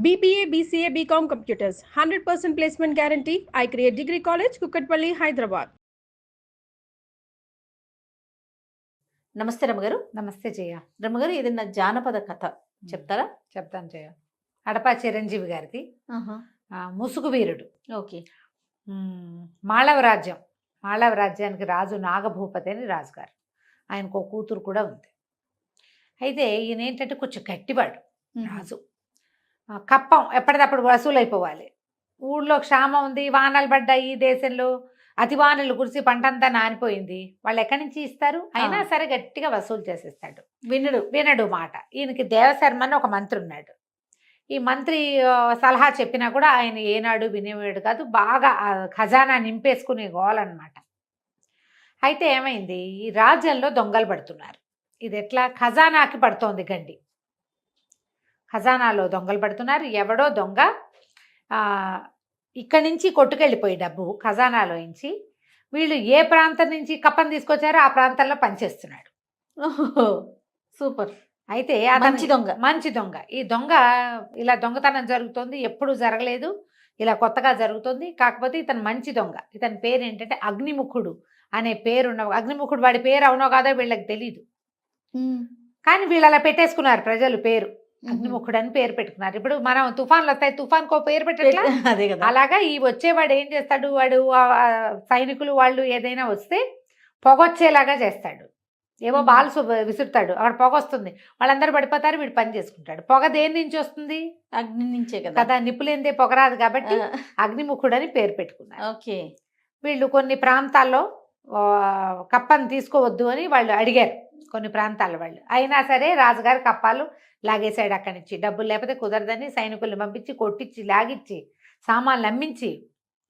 BBA, BCA, BCom Computers, 100% placement guarantee. I create Degree College, Kukatpalli, Hyderabad. నమస్తే రమగారు. నమస్తే జయ. రమగారు, ఏదైనా జానపద కథ చెప్తారా? చెప్తాను జయ. అడపా చిరంజీవి గారిది ముసుగు వీరుడు. ఓకే. మాళవ రాజ్యానికి రాజు నాగభూపతి అని రాజుగారు. ఆయనకు ఒక కూతురు కూడా ఉంది. అయితే ఈయన ఏంటంటే కొంచెం గట్టివాడు రాజు. కప్పం ఎప్పటికప్పుడు వసూలు అయిపోవాలి. ఊళ్ళో క్షామం ఉంది, వానలు పడ్డాయి, దేశంలో అతి వానలు కురిసి పంటంతా నానిపోయింది. వాళ్ళు ఎక్కడి నుంచి ఇస్తారు? అయినా సరే గట్టిగా వసూలు చేసేస్తాడు. వినడు మాట. ఈయనకి దేవశర్మ అని ఒక మంత్రి ఉన్నాడు. ఈ మంత్రి సలహా చెప్పినా కూడా ఆయన ఏనాడు వినేవాడు కాదు. బాగా ఖజానా నింపేసుకునే గోలన్నమాట. అయితే ఏమైంది, ఈ రాజ్యంలో దొంగలు పడుతున్నారు. ఇది ఎట్లా? ఖజానాకి పడుతోంది గండి. ఖజానాలో దొంగలు పడుతున్నారు. ఎవడో దొంగ ఇక్కడి నుంచి కొట్టుకెళ్ళిపోయి డబ్బు ఖజానాలో నుంచి వీళ్ళు ఏ ప్రాంతం నుంచి కప్పని తీసుకొచ్చారో ఆ ప్రాంతంలో పనిచేస్తున్నాడు. సూపర్. అయితే మంచి దొంగ. ఈ దొంగ ఇలా దొంగతనం జరుగుతుంది, ఎప్పుడు జరగలేదు, ఇలా కొత్తగా జరుగుతుంది. కాకపోతే ఇతను మంచి దొంగ. ఇతని పేరు ఏంటంటే అగ్నిముఖుడు అనే పేరున్న. అగ్నిముఖుడు వాడి పేరు అవునో కాదో వీళ్ళకి తెలీదు, కానీ వీళ్ళు అలా పెట్టేసుకున్నారు ప్రజలు పేరు. అగ్నిముఖుడు అని పేరు పెట్టుకున్నారు. ఇప్పుడు మనం తుఫాన్లు వస్తాయి, తుఫాన్కో పేరు పెట్టట్లా? అదే కదా. అలాగా ఈ వచ్చేవాడు ఏం చేస్తాడు, వాడు సైనికులు వాళ్ళు ఏదైనా వస్తే పొగొచ్చేలాగా చేస్తాడు. ఏవో బాల్స్ విసురుతాడు, అక్కడ పొగ వస్తుంది, వాళ్ళందరూ పడిపోతారు, వీడు పని చేసుకుంటాడు. పొగ దేని నుంచి వస్తుంది? అగ్ని నుంచే కదా. నిప్పులేందే పొగ రాదు, కాబట్టి అగ్నిముఖుడు అని పేరు పెట్టుకున్నారు. ఓకే. వీళ్ళు కొన్ని ప్రాంతాల్లో కప్పని తీసుకోవద్దు అని వాళ్ళు అడిగారు, కొన్ని ప్రాంతాల వాళ్ళు. అయినా సరే రాజుగారి కప్పాలు లాగేశాడు అక్కడి నుంచి. డబ్బులు లేకపోతే కుదరదని సైనికుల్ని పంపించి కొట్టించి లాగిచ్చి సామాన్లు అమ్మించి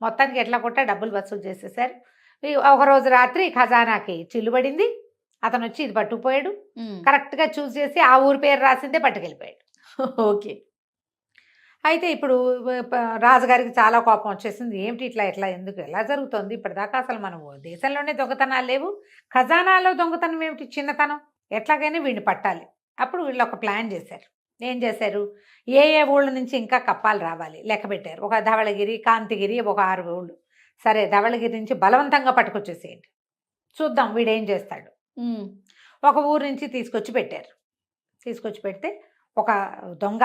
మొత్తానికి ఎట్లా కొట్టా డబ్బులు వసూలు చేసేసారు. ఒకరోజు రాత్రి ఖజానాకి చిల్లుబడింది. అతను వచ్చి ఇది పట్టుకుపోయాడు. కరెక్ట్గా చూస్ చేసి ఆ ఊరి పేరు రాసిందే పట్టుకెళ్ళిపోయాడు. ఓకే. అయితే ఇప్పుడు రాజుగారికి చాలా కోపం వచ్చేసింది. ఏమిటి ఇట్లా ఎందుకు ఎలా జరుగుతుంది? ఇప్పటిదాకా అసలు మనం దేశంలోనే దొంగతనాలు లేవు, ఖజానాలో దొంగతనం ఏమిటి, చిన్నతనం, ఎట్లాగైనా వీడిని పట్టాలి. అప్పుడు వీళ్ళు ఒక ప్లాన్ చేశారు. ఏం చేశారు, ఏ ఊళ్ళ నుంచి ఇంకా కప్పాలు రావాలి లెక్క పెట్టారు. ఒక ధవళగిరి, కాంతిగిరి, ఒక 6 ఊళ్ళు. సరే, ధవళగిరి నుంచి బలవంతంగా పట్టుకొచ్చేసేయండి, చూద్దాం వీడేం చేస్తాడు. ఒక ఊరు నుంచి తీసుకొచ్చి పెట్టారు. తీసుకొచ్చి పెడితే ఒక దొంగ,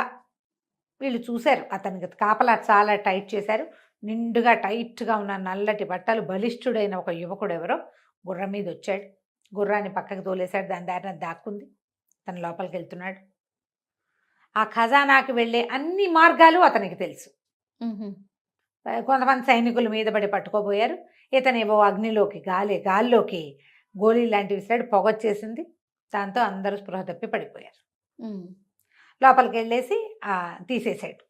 వీళ్ళు చూశారు, అతనికి కాపలా చాలా టైట్ చేశారు. నిండుగా టైట్గా ఉన్న నల్లటి బట్టలు, బలిష్ఠుడైన ఒక యువకుడు ఎవరో గుర్రం మీద వచ్చాడు. గుర్రాన్ని పక్కకు తోలేశాడు, దాని దారిన దాక్కుంది. తన లోపలికి వెళ్తున్నాడు. ఆ ఖజానాకి వెళ్ళే అన్ని మార్గాలు అతనికి తెలుసు. కొంతమంది సైనికుల మీద పడి పట్టుకోబోయారు. ఇతనేవో అగ్నిలోకి గాల్లోకి గోళీ లాంటివి విసిరాడు, పొగొచ్చేసింది. దాంతో అందరూ స్పృహ తప్పి పడిపోయారు. లోపలికి వెళ్ళేసి తీసేశాడు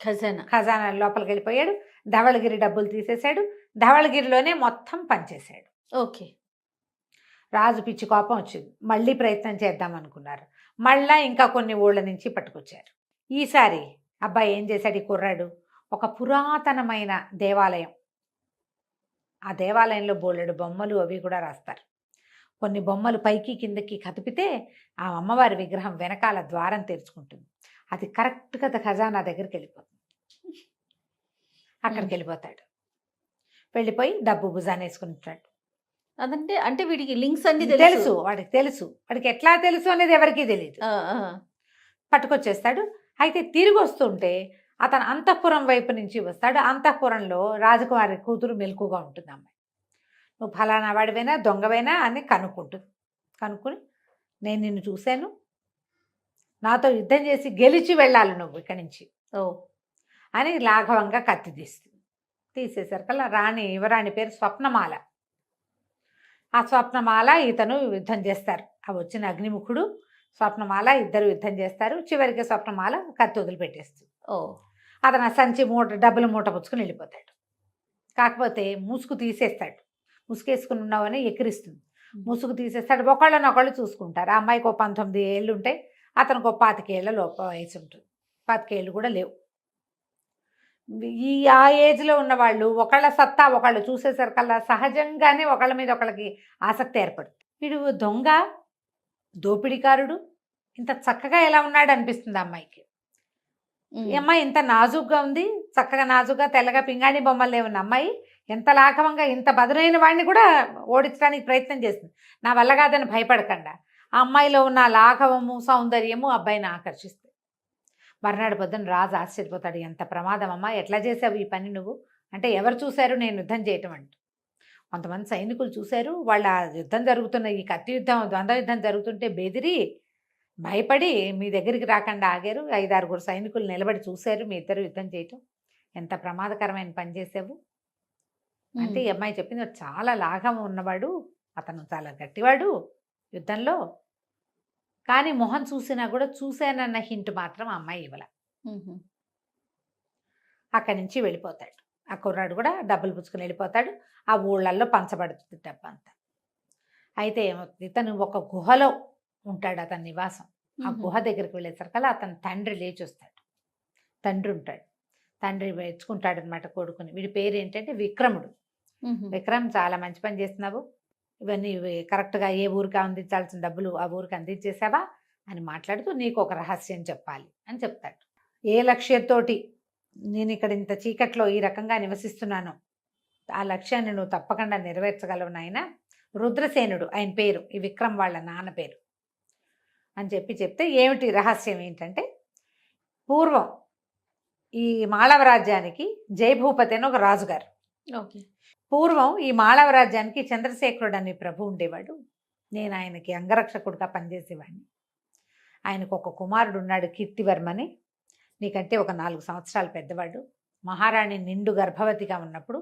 ఖజానా. లోపలికి వెళ్ళిపోయాడు. ధవళగిరి డబ్బులు తీసేశాడు. ధవళగిరిలోనే మొత్తం పనిచేశాడు. ఓకే. రాజు పిచ్చి కోపం వచ్చింది. మళ్ళీ ప్రయత్నం చేద్దాం అనుకున్నారు. మళ్ళా ఇంకా కొన్ని ఊళ్ళ నుంచి పట్టుకొచ్చారు. ఈసారి అబ్బాయి ఏం చేశాడు, ఈ కుర్రాడు ఒక పురాతనమైన దేవాలయం, ఆ దేవాలయంలో బోలెడు బొమ్మలు అవి కూడా రాస్తారు. కొన్ని బొమ్మలు పైకి కిందకి కదిపితే ఆ అమ్మవారి విగ్రహం వెనకాల ద్వారం తెరుచుకుంటుంది. అది కరెక్ట్గా ఖజానా దగ్గరికి వెళ్ళిపోతుంది. అక్కడికి వెళ్ళిపోతాడు. వెళ్ళిపోయి డబ్బు భుజాన్ని వేసుకుంటాడు. అదంటే అంటే వీడికి లింక్స్ అన్ని తెలుసు, వాడికి తెలుసు. వాడికి ఎట్లా తెలుసు అనేది ఎవరికీ తెలియదు. పట్టుకొచ్చేస్తాడు. అయితే తిరిగి వస్తుంటే అతను అంతఃపురం వైపు నుంచి వస్తాడు. అంతఃపురంలో రాజకుమారి కూతురు మెలకుగా ఉంటుంది. అమ్మాయి, నువ్వు ఫలానా వాడివైనా దొంగవైనా అని కనుక్కుని నేను నిన్ను చూశాను, నాతో యుద్ధం చేసి గెలిచి వెళ్ళాలి నువ్వు ఇక్కడి నుంచి అని లాఘవంగా కత్తి తీసేసరికల్లా యువరాణి పేరు స్వప్నమాల. ఆ స్వప్నమాల ఇతను యుద్ధం చేస్తారు. ఆ వచ్చిన అగ్నిముఖుడు స్వప్నమాల ఇద్దరు యుద్ధం చేస్తారు. చివరికి స్వప్నమాల కత్తి వదిలిపెట్టేస్తుంది. అతను సంచి డబ్బుల మూట పుచ్చుకుని వెళ్ళిపోతాడు. కాకపోతే ముసుగు తీసేస్తాడు. ముసుగేసుకుని ఉన్నావని ఎక్కిరిస్తుంది. ముసుగు తీసేస్తాడు. ఒకళ్ళనొకళ్ళు చూసుకుంటారు. ఆ అమ్మాయికి 19 ఏళ్ళు ఉంటాయి, అతనికి 25 ఏళ్ళ వయసు ఉంటుంది. 25 ఏళ్ళు కూడా లేవు. ఆ ఏజ్లో ఉన్న వాళ్ళు ఒకళ్ళ సత్తా ఒకళ్ళు చూసేసరికల్లా సహజంగానే ఒకళ్ళ మీద ఒకళ్ళకి ఆసక్తి ఏర్పడుతుంది. వీడు దొంగ, దోపిడీకారుడు, ఇంత చక్కగా ఎలా ఉన్నాడు అనిపిస్తుంది అమ్మాయికి. ఈ అమ్మాయి ఇంత నాజుగ్గా ఉంది, చక్కగా నాజుగ్గా తెల్లగా పింగాణి బొమ్మలే ఉన్న అమ్మాయి ఎంత లాఘవంగా ఇంత బదులైన వాడిని కూడా ఓడించడానికి ప్రయత్నం చేస్తుంది. నా వల్ల కాదని భయపడకుండా ఆ అమ్మాయిలో ఉన్న లాఘవము సౌందర్యము అబ్బాయిని ఆకర్షిస్తుంది. మర్నాడు పొద్దున రాజు ఆశ్చర్యపోతాడు, ఎంత ప్రమాదం అమ్మా, ఎట్లా చేసావు ఈ పని నువ్వు అంటే, ఎవరు చూశారు నేను యుద్ధం చేయటం అంటూ. కొంతమంది సైనికులు చూశారు, వాళ్ళ యుద్ధం జరుగుతున్న ఈ కత్తి యుద్ధం ద్వంద్వ యుద్ధం జరుగుతుంటే బెదిరి భయపడి మీ దగ్గరికి రాకుండా ఆగారు. 5-6 సైనికులు నిలబడి చూశారు మీ ఇద్దరు యుద్ధం చేయటం, ఎంత ప్రమాదకరమైన పని చేసావు అంటే ఈ అమ్మాయి చెప్పింది, చాలా లాఘం ఉన్నవాడు అతను, చాలా గట్టివాడు యుద్ధంలో, కానీ మొహం చూసినా కూడా చూశానన్న హింట్ మాత్రం ఆ అమ్మాయి ఇవ్వల. అక్కడి నుంచి వెళ్ళిపోతాడు. ఆ కుర్రాడు కూడా డబ్బులు పుచ్చుకుని వెళ్ళిపోతాడు. ఆ ఊళ్ళల్లో పంచబడుతుంది డబ్బు అంతా. అయితే ఇతను ఒక గుహలో ఉంటాడు, అతని నివాసం. ఆ గుహ దగ్గరికి వెళ్ళేసరికల్లా అతని తండ్రి లేచి వస్తాడు. తండ్రి ఉంటాడు, తండ్రి మెచ్చుకుంటాడు అనమాట కొడుకుని. వీడి పేరు ఏంటంటే విక్రముడు. విక్రమ్, చాలా మంచి పని చేస్తున్నావు, ఇవన్నీ కరెక్ట్గా ఏ ఊరికి అందించాల్సిన డబ్బులు ఆ ఊరికి అందించేసావా అని మాట్లాడుతూ నీకు ఒక రహస్యం చెప్పాలి అని చెప్తాడు. ఏ లక్ష్యంతోటి నేను ఇక్కడ ఇంత చీకట్లో ఈ రకంగా నివసిస్తున్నాను, ఆ లక్ష్యాన్ని నువ్వు తప్పకుండా నెరవేర్చగలవు నాయన. రుద్రసేనుడు ఆయన పేరు, ఈ విక్రమ్ వాళ్ళ నాన్న పేరు అని చెప్తే, ఏమిటి రహస్యం ఏంటంటే, పూర్వం ఈ మాళవ రాజ్యానికి జయభూపతి అని ఒక రాజుగారు. ఓకే. పూర్వం ఈ మాళవ రాజ్యానికి చంద్రశేఖరుడు అనే ప్రభు ఉండేవాడు. నేను ఆయనకి అంగరక్షకుడిగా పనిచేసేవాడిని. ఆయనకు ఒక కుమారుడు ఉన్నాడు, కీర్తివర్మని. నీకంటే ఒక 4 సంవత్సరాలు పెద్దవాడు. మహారాణి నిండు గర్భవతిగా ఉన్నప్పుడు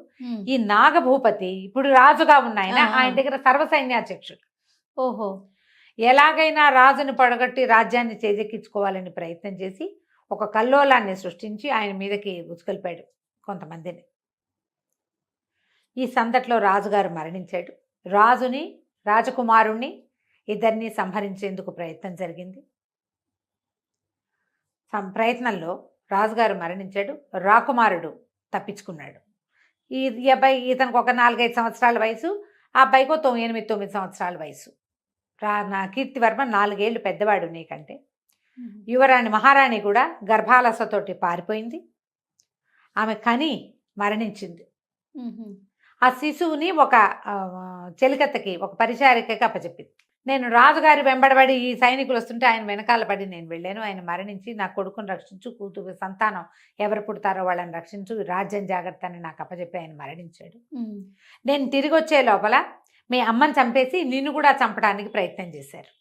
ఈ నాగభూపతి, ఇప్పుడు రాజుగా ఉన్న ఆయన దగ్గర సర్వసైన్యాధ్యక్షుడు. ఓహో. ఎలాగైనా రాజుని పడగొట్టి రాజ్యాన్ని చేజెక్కించుకోవాలని ప్రయత్నం చేసి ఒక కల్లోలాన్ని సృష్టించి ఆయన మీదకి ఉసుకొల్పాడు కొంతమందిని. ఈ సందట్లో రాజుగారు మరణించాడు. రాజుని రాజకుమారుణ్ణి ఇద్దరిని సంహరించేందుకు ప్రయత్నం జరిగింది. ప్రయత్నంలో రాజుగారు మరణించాడు, రాకుమారుడు తప్పించుకున్నాడు. ఈ అబ్బాయి, ఇతనికి ఒక 4-5 సంవత్సరాల వయసు, ఆ అబ్బాయికో 8-9 సంవత్సరాల వయసు. నా కీర్తివర్మ 4 ఏళ్ళు పెద్దవాడు నీకంటే. యువరాణి మహారాణి కూడా గర్భాలసతోటి పారిపోయింది. ఆమె కని మరణించింది. ఆ శిశువుని ఒక చెలికత్తకి, ఒక పరిచారికకి అప్పచెప్పింది. నేను రాజుగారి వెంబడబడి ఈ సైనికులు వస్తుంటే ఆయన వెనకాల పడి నేను వెళ్ళాను. ఆయన మరణించి నా కొడుకుని రక్షించు, కూతురు సంతానం ఎవరు పుడతారో వాళ్ళని రక్షించు, రాజ్యం జాగ్రత్త అని నాకు అప్పచెప్పి ఆయన మరణించాడు. నేను తిరిగి వచ్చే లోపల మీ అమ్మని చంపేసి నిన్ను కూడా చంపడానికి ప్రయత్నం చేశారు.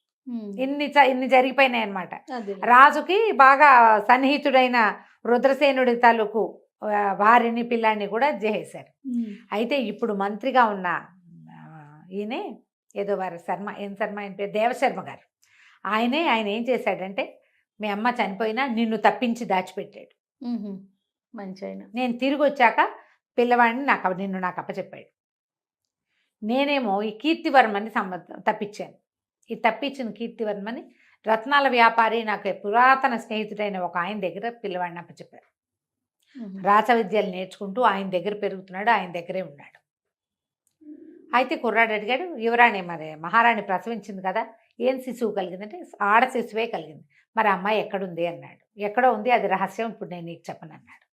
ఇన్ని జరిగిపోయినాయి అన్నమాట. రాజుకి బాగా సన్నిహితుడైన రుద్రసేనుడి తాలూకు భార్యని పిల్లాన్ని కూడా చేసేశారు. అయితే ఇప్పుడు మంత్రిగా ఉన్న ఈయనే ఏదో వారి శర్మ, ఏం శర్మ ఆయన పేరు, దేవశర్మ గారు. ఆయన ఏం చేశాడంటే, మీ అమ్మ చనిపోయినా నిన్ను తప్పించి దాచిపెట్టాడు. మంచి ఆయన. నేను తిరిగి వచ్చాక పిల్లవాడిని నిన్ను నాకు అప్పచెప్పాడు. నేనేమో ఈ కీర్తివర్మని తప్పించాను. ఈ తప్పించిన కీర్తివర్మని రత్నాల వ్యాపారి, నాకు పురాతన స్నేహితుడైన ఒక ఆయన దగ్గర పిల్లవాడిని అప్పచెప్పారు. రాచ విద్యలు నేర్చుకుంటూ ఆయన దగ్గర పెరుగుతున్నాడు, ఆయన దగ్గరే ఉన్నాడు. అయితే కుర్రాడు అడిగాడు, యువరాణి మరి మహారాణి ప్రసవించింది కదా, ఏం శిశువు కలిగిందంటే ఆడ శిశువే కలిగింది, మరి అమ్మాయి ఎక్కడుంది అన్నాడు. ఎక్కడో ఉంది, అది రహస్యం, ఇప్పుడు నేను నీకు చెప్పను అన్నాడు.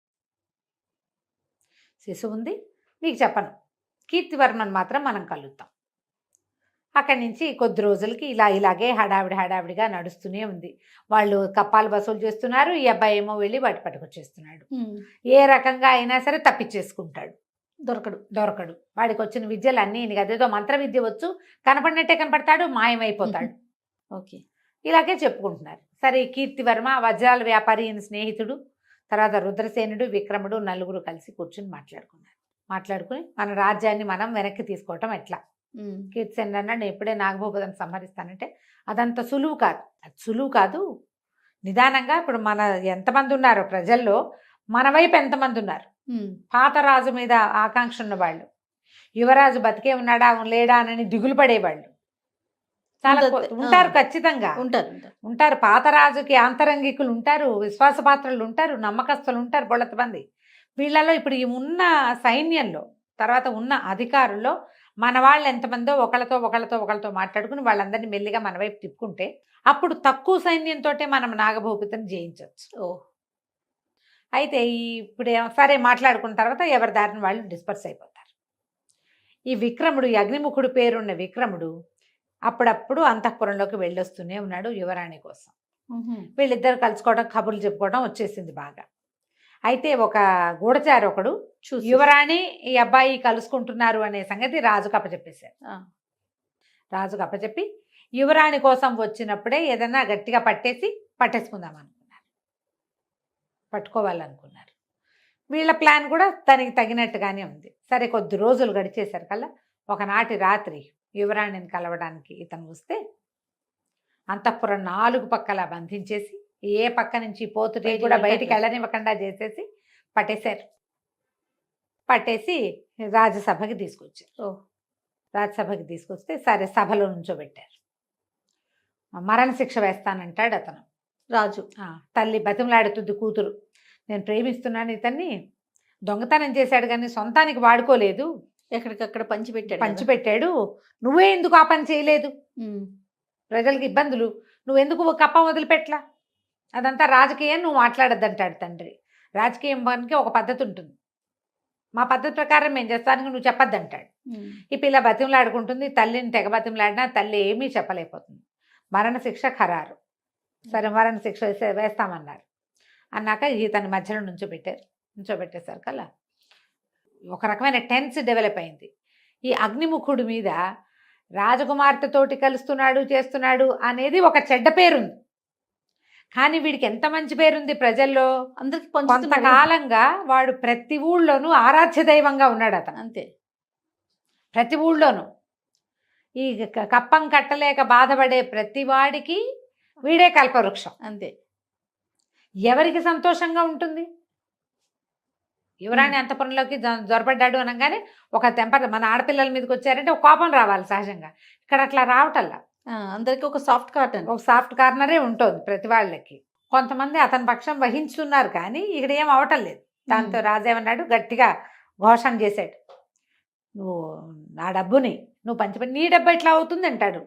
శిశువు ఉంది, నీకు చెప్పను, కీర్తివర్మను మాత్రం మనం కలుద్దాం. అక్కడి నుంచి కొద్ది రోజులకి ఇలాగే హడావిడిగా నడుస్తూనే ఉంది. వాళ్ళు కప్పాలు వసూలు చేస్తున్నారు, ఈ అబ్బాయి ఏమో వెళ్ళి వాటి పట్టుకొచ్చేస్తున్నాడు. ఏ రకంగా అయినా సరే తప్పించేసుకుంటాడు, దొరకడు. వాడికి వచ్చిన విద్యలు అన్నీ అదేదో మంత్ర విద్య వచ్చు, కనపడినట్టే కనపడతాడు, మాయమైపోతాడు. ఓకే. ఇలాగే చెప్పుకుంటున్నారు. సరే, కీర్తివర్మ, వజ్రాల వ్యాపారి ఈయన స్నేహితుడు, తర్వాత రుద్రసేనుడు, విక్రముడు నలుగురు కలిసి కూర్చుని మాట్లాడుకుని మన రాజ్యాన్ని మనం వెనక్కి తీసుకోవటం ఎట్లా. కీర్తిసేనుడు అన్నాడు, నేను ఎప్పుడే నాగభూపతిని సంహరిస్తానంటే అదంత సులువు కాదు. నిదానంగా, ఇప్పుడు మన ఎంతమంది ఉన్నారో ప్రజల్లో, మన వైపు ఎంతమంది ఉన్నారు, పాత రాజు మీద ఆకాంక్ష ఉన్నవాళ్ళు, యువరాజు బతికే ఉన్నాడా లేడా అని దిగులు పడేవాళ్ళు చాలా ఉంటారు, ఖచ్చితంగా ఉంటారు. పాత రాజుకి ఆంతరంగికులు ఉంటారు, విశ్వాసపాత్రలు ఉంటారు, నమ్మకస్తులు ఉంటారు, బొళ్ళతమంది. వీళ్ళలో ఇప్పుడు ఈ ఉన్న సైన్యంలో, తర్వాత ఉన్న అధికారుల్లో మన వాళ్ళు ఎంతమందో ఒకళ్ళతో మాట్లాడుకుని వాళ్ళందరినీ మెల్లిగా మన వైపు తిప్పుకుంటే అప్పుడు తక్కువ సైన్యంతో మనం నాగభూపతిని జయించవచ్చు. అయితే ఇప్పుడు సరే మాట్లాడుకున్న తర్వాత ఎవరి దారిని వాళ్ళు డిస్పర్స్ అయిపోతారు. ఈ విక్రముడు, ఈ అగ్నిముఖుడు పేరున్న విక్రముడు అప్పుడప్పుడు అంతఃపురంలోకి వెళ్ళొస్తూనే ఉన్నాడు యువరాణి కోసం. వీళ్ళిద్దరు కలుసుకోవడం, కబుర్లు చెప్పుకోవడం వచ్చేసింది బాగా. అయితే ఒక గూఢచారి ఒకడు యువరాణి ఈ అబ్బాయి కలుసుకుంటున్నారు అనే సంగతి రాజుకు అప్పచెప్పేశారు. రాజుకు అప్పచెప్పి యువరాణి కోసం వచ్చినప్పుడే ఏదైనా గట్టిగా పట్టేసుకుందాం అనుకున్నారు, పట్టుకోవాలనుకున్నారు. వీళ్ళ ప్లాన్ కూడా దానికి తగినట్టుగానే ఉంది. సరే కొద్ది రోజులు గడిచేసరి కల్లా ఒకనాటి రాత్రి యువరాణిని కలవడానికి ఇతను వస్తే అంతఃపురం 4 పక్కల బంధించేసి ఏ పక్క నుంచి పోతుటే కూడా బయటికి వెళ్ళనివ్వకుండా చేసేసి పట్టేసి రాజ్యసభకి తీసుకొచ్చారు. రాజ్యసభకి తీసుకొస్తే సరే సభలో నుంచోబెట్టారు. మరణశిక్ష వేస్తానంటాడు అతను రాజు. తల్లి బతిమలాడుతుంది కూతురు, నేను ప్రేమిస్తున్నాను ఇతన్ని, దొంగతనం చేశాడు కానీ సొంతానికి వాడుకోలేదు, ఎక్కడికక్కడ పంచిపెట్టాడు, నువ్వే ఎందుకు ఆ పని చేయలేదు, ప్రజలకు ఇబ్బందులు, నువ్వెందుకు కప్ప వదిలిపెట్లా, అదంతా రాజకీయం, నువ్వు మాట్లాడద్దంటాడు తండ్రి. రాజకీయం పనికి ఒక పద్ధతి ఉంటుంది, మా పద్ధతి ప్రకారం మేము చేస్తానికి నువ్వు చెప్పొద్దంటాడు. ఈ పిల్ల బతిమలాడుకుంటుంది, తల్లిని తెగ బతిమలాడినా తల్లి ఏమీ చెప్పలేకపోతుంది. మరణశిక్ష ఖరారు. సరే మరణశిక్ష వేస్తామన్నారు. అన్నాక ఇతని మధ్యలో నుంచోబెట్టేసరికల్లా ఒక రకమైన టెన్స్ డెవలప్ అయింది. ఈ అగ్నిముఖుడి మీద రాజకుమార్తెతోటి కలుస్తున్నాడు, చేస్తున్నాడు అనేది ఒక చెడ్డ పేరుంది. కానీ వీడికి ఎంత మంచి పేరుంది ప్రజల్లో. అందరికి కొంతకాలంగా వాడు ప్రతి ఊళ్ళోనూ ఆరాధ్య దైవంగా ఉన్నాడు అతను. అంతే, ప్రతి ఊళ్ళోనూ ఈ కప్పం కట్టలేక బాధపడే ప్రతి వాడికి వీడే కల్పవృక్షం. అంతే. ఎవరికి సంతోషంగా ఉంటుంది? యువరాణి అంతఃపురంలోకి జొరబడ్డాడు అనగానే ఒక టెంపర్, మన ఆడపిల్లల మీదకి వచ్చారంటే ఒక కోపం రావాలి సహజంగా. ఇక్కడ అట్లా రావటల్లా. అందరికి ఒక సాఫ్ట్ కార్నరే ఉంటుంది ప్రతి వాళ్ళకి. కొంతమంది అతని పక్షం వహించుతున్నారు కానీ ఇక్కడ ఏం అవటం లేదు. దాంతో రాజేమన్నాడు, గట్టిగా ఘోషణ చేశాడు, నువ్వు నా డబ్బుని నువ్వు పంచిపెట్టి, నీ డబ్బు ఎట్లా అవుతుంది అంటాడు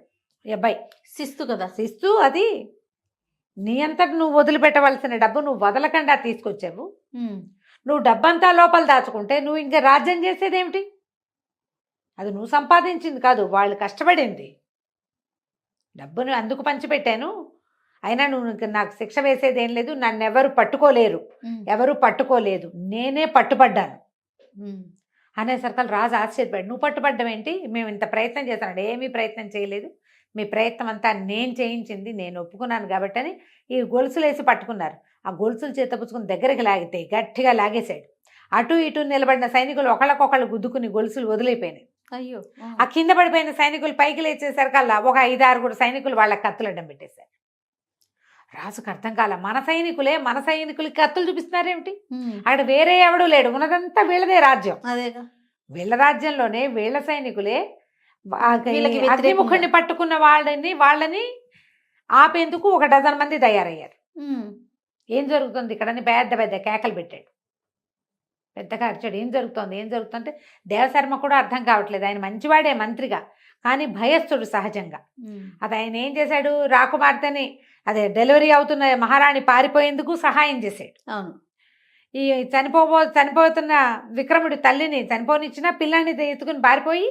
ఈ అబ్బాయి. శిస్తు కదా, శిస్తు అది. నీ అంతటి నువ్వు వదిలిపెట్టవలసిన డబ్బు నువ్వు వదలకుండా తీసుకొచ్చావు. నువ్వు డబ్బంతా లోపల దాచుకుంటే నువ్వు ఇంకా రాజ్యం చేసేదేమిటి? అది నువ్వు సంపాదించింది కాదు, వాళ్ళు కష్టపడింది. డబ్బును అందుకు పంచిపెట్టాను, అయినా నువ్వు నాకు శిక్ష వేసేది ఏం లేదు, నన్ను ఎవరు పట్టుకోలేదు, నేనే పట్టుబడ్డాను అనేసరికి రాజు ఆశ్చర్యపడ్డాడు. నువ్వు పట్టుబడ్డం ఏంటి? మేము ఇంత ప్రయత్నం చేస్తున్నాడు. ఏమీ ప్రయత్నం చేయలేదు, మీ ప్రయత్నం అంతా నేను చేయించింది, నేను ఒప్పుకున్నాను కాబట్టి అని ఈ గొలుసులు వేసి పట్టుకున్నారు. ఆ గొలుసులు చేతపుచ్చుకుని దగ్గరికి లాగితే గట్టిగా లాగేశాడు. అటు ఇటు నిలబడిన సైనికులు ఒకళ్ళకొకళ్ళు గుద్దుకుని గొలుసులు వదిలిపోయినాయి. అయ్యో. ఆ కింద పడిపోయిన సైనికులు పైకి లేచేసరికల్లా ఒక 5-6 సైనికులు వాళ్ళ కత్తులు అడ్డం పెట్టేశారు. రాజుకు అర్థం కాల, మన సైనికులకి కత్తులు చూపిస్తున్నారేమిటి? అక్కడ వేరే ఎవడూ లేడు, ఉన్నదంతా వీళ్ళదే రాజ్యం. అదేగా, వీళ్ళ రాజ్యంలోనే వీళ్ళ సైనికులే అగ్నిముఖుడిని పట్టుకున్న వాళ్ళని ఆపేందుకు ఒక డజన్ మంది తయారయ్యారు. ఏం జరుగుతుంది ఇక్కడ అని పెద్ద పెద్ద కేకలు పెట్టాడు, పెద్దగా అరిచాడు. ఏం జరుగుతుందంటే దేవశర్మ కూడా అర్థం కావట్లేదు. ఆయన మంచివాడే మంత్రిగా, కానీ భయస్థుడు సహజంగా. అది ఆయన ఏం చేశాడు, రాకుమార్తెని అదే డెలివరీ అవుతున్న మహారాణి పారిపోయేందుకు సహాయం చేశాడు. అవును. ఈ చనిపోతున్న విక్రముడి తల్లిని చనిపోనిచ్చిన పిల్లాన్ని ఎత్తుకుని పారిపోయి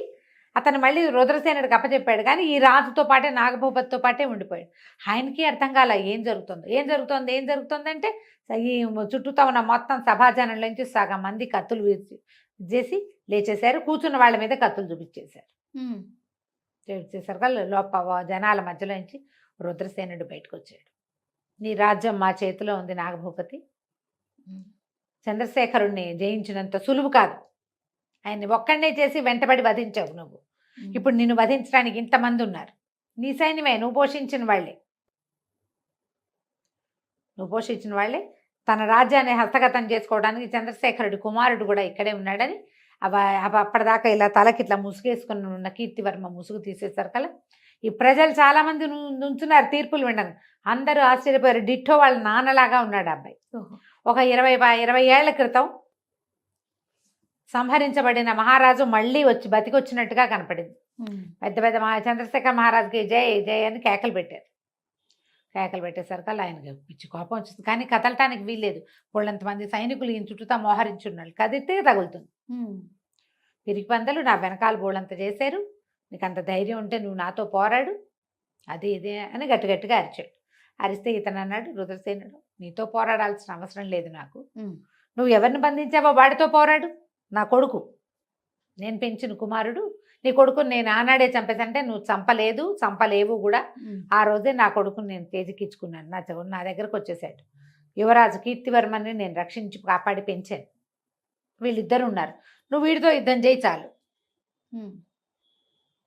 అతను మళ్ళీ రుద్రసేనుడికి అప్పచెప్పాడు. కానీ ఈ రాజుతో పాటే నాగభూపతితో పాటే ఉండిపోయాడు. ఆయనకి అర్థం కాల ఏం జరుగుతుంది అంటే ఈ చుట్టూతో ఉన్న మొత్తం సభాజనంలో నుంచి సగం మంది కత్తులు చేసి లేచేశారు. కూర్చున్న వాళ్ళ మీద కత్తులు చూపించేశారు. జనాల మధ్యలో నుంచి రుద్రసేనుడు బయటకు వచ్చాడు. నీ రాజ్యం మా చేతిలో ఉంది నాగభూపతి, చంద్రశేఖరుణ్ణి జయించినంత సులువు కాదు, ఆయన్ని ఒక్కడనే చేసి వెంటబడి వధించావు నువ్వు. ఇప్పుడు నిన్ను వధించడానికి ఇంతమంది ఉన్నారు, నీ సైన్యమే, నువ్వు పోషించిన వాళ్ళే. తన రాజ్యాన్ని హస్తగతం చేసుకోవడానికి చంద్రశేఖరుడి కుమారుడు కూడా ఇక్కడే ఉన్నాడని అప్పటిదాకా ఇలా తలకి ఇట్లా ముసుగేసుకుని ఉన్న కీర్తివర్మ ముసుగు తీసేసరికల్లా ఈ ప్రజలు చాలామంది నుంచున్నారు తీర్పులు వినడానికి. అందరూ ఆశ్చర్యపోయారు. డిట్టో వాళ్ళ నాన్నలాగా ఉన్నాడు అబ్బాయి. ఒక 20 ఏళ్ల క్రితం సంహరించబడిన మహారాజు మళ్ళీ బతికొచ్చినట్టుగా కనపడింది. పెద్ద పెద్ద చంద్రశేఖర్ మహారాజుకి జై జై అని కేకలు పెట్టారు. కేకలు పెట్టేసరికి ఆయనకి పిచ్చి కోపం వచ్చింది, కానీ కదలటానికి వీల్లేదు. వాళ్ళంతమంది సైనికులు ఈయన చుట్టూతా మోహరించున్నాడు, కదిలితే తగులుతుంది. పిరికి పందలు నా వెనకాల బోళ్ళంత చేశారు, నీకు అంత ధైర్యం ఉంటే నువ్వు నాతో పోరాడు, అది ఇదే అని గట్టిగా అరిచాడు. అరిస్తే ఇతను అన్నాడు, రుద్రసేనుడు, నీతో పోరాడాల్సిన అవసరం లేదు నాకు, నువ్వు ఎవరిని బంధించావో వాడితో పోరాడు, నా కొడుకు, నేను పెంచిన కుమారుడు, నీ కొడుకుని నేను ఆనాడే చంపేసంటే నువ్వు చంపలేవు కూడా. ఆ రోజే నా కొడుకుని నేను తేజికిచ్చుకున్నాను, నా దగ్గరకు వచ్చేసాడు. యువరాజు కీర్తివర్మని నేను రక్షించి కాపాడి పెంచాను, వీళ్ళిద్దరు ఉన్నారు, నువ్వు వీడితో యుద్ధం చేయి చాలు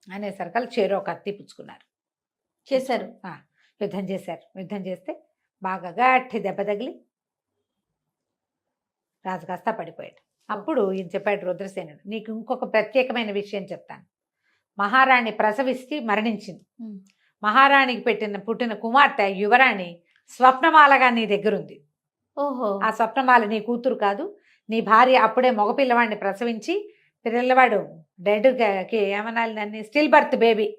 అనేసరికి చేరో కత్తి పుచ్చుకున్నారు. చేశారు. యుద్ధం చేశారు. యుద్ధం చేస్తే బాగా గట్టి దెబ్బ తగిలి రాజు కాస్త పడిపోయాడు. అప్పుడు ఈయన చెప్పాడు రుద్రసేనుడు, నీకు ఇంకొక ప్రత్యేకమైన విషయం చెప్తాను. మహారాణి ప్రసవిస్తే మరణించింది. మహారాణికి పుట్టిన కుమార్తె యువరాణి స్వప్నమాలగా నీ దగ్గరుంది. ఓహో. ఆ స్వప్నమాల నీ కూతురు కాదు, నీ భార్య అప్పుడే మగపిల్లవాడిని ప్రసవించి, పిల్లవాడు డెడ్కి ఏమనాలి దాన్ని, స్టిల్ బర్త్ బేబీ,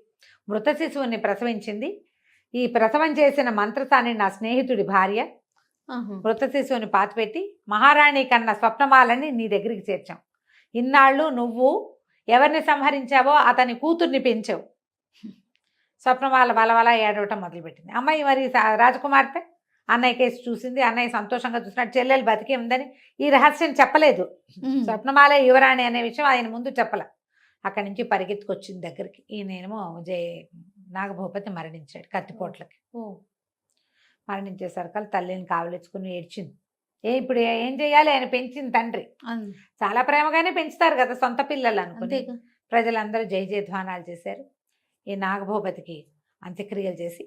మృత శిశువుని ప్రసవించింది. ఈ ప్రసవం చేసిన మంత్రసాని నా స్నేహితుడి భార్య. మృత శిశువుని పాతిపెట్టి మహారాణి కన్నా స్వప్నమాలని నీ దగ్గరికి చేర్చాం. ఇన్నాళ్ళు నువ్వు ఎవరిని సంహరించావో అతని కూతుర్ని పెంచావు. స్వప్నమాల వలవల ఏడవటం మొదలుపెట్టింది. అమ్మాయి మరి రాజకుమార్తె అన్నయ్య కేసు చూసింది, అన్నయ్య సంతోషంగా చూసినట్టు చెల్లెలు బతికే ఉందని ఈ రహస్యం చెప్పలేదు. స్వప్నమాలే యువరాణి అనే విషయం ఆయన ముందు చెప్పలే. అక్కడి నుంచి పరిగెత్తుకొచ్చింది దగ్గరికి. ఈయనేమో నాగభూపతి మరణించాడు కత్తిపోట్లకి. మరణించేసరికి తల్లిని కావలించుకుని ఏడ్చింది. ఇప్పుడు ఏం చేయాలి, ఆయన పెంచిన తండ్రి చాలా ప్రేమగానే పెంచుతారు కదా సొంత పిల్లలు అనుకుని. ప్రజలందరూ జయ జయధ్వానాలు చేశారు. ఈ నాగభూపతికి అంత్యక్రియలు చేసి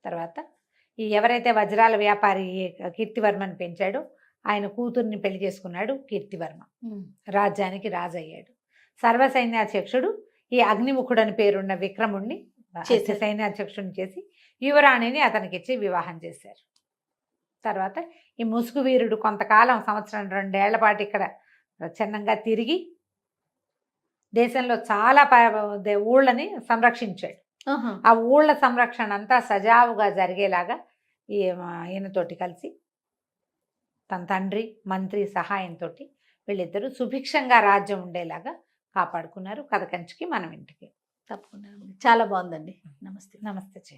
తర్వాత ఈ ఎవరైతే వజ్రాల వ్యాపారి కీర్తివర్మని పెంచాడో ఆయన కూతుర్ని పెళ్లి చేసుకున్నాడు కీర్తివర్మ. రాజ్యానికి రాజు అయ్యాడు. సర్వసైన్యాధ్యక్షుడు ఈ అగ్నిముఖుడు అని పేరున్న విక్రముణ్ణి సైన్యాధ్యక్షుడిని చేసి యువరాణిని అతనికి ఇచ్చి వివాహం చేశారు. తర్వాత ఈ ముసుగు వీరుడు కొంతకాలం, సంవత్సరం 2 ఏళ్ల పాటు ఇక్కడ చిన్నంగా తిరిగి దేశంలో చాలా ఊళ్ళని సంరక్షించాడు. ఆ ఊళ్ళ సంరక్షణ అంతా సజావుగా జరిగేలాగా ఈయనతోటి కలిసి తన తండ్రి మంత్రి సహాయంతో వీళ్ళిద్దరూ సుభిక్షంగా రాజ్యం ఉండేలాగా కాపాడుకున్నారు. కథ కంచికి మనం ఇంటికి. తప్పకుండా. చాలా బాగుందండి. నమస్తే. నమస్తే.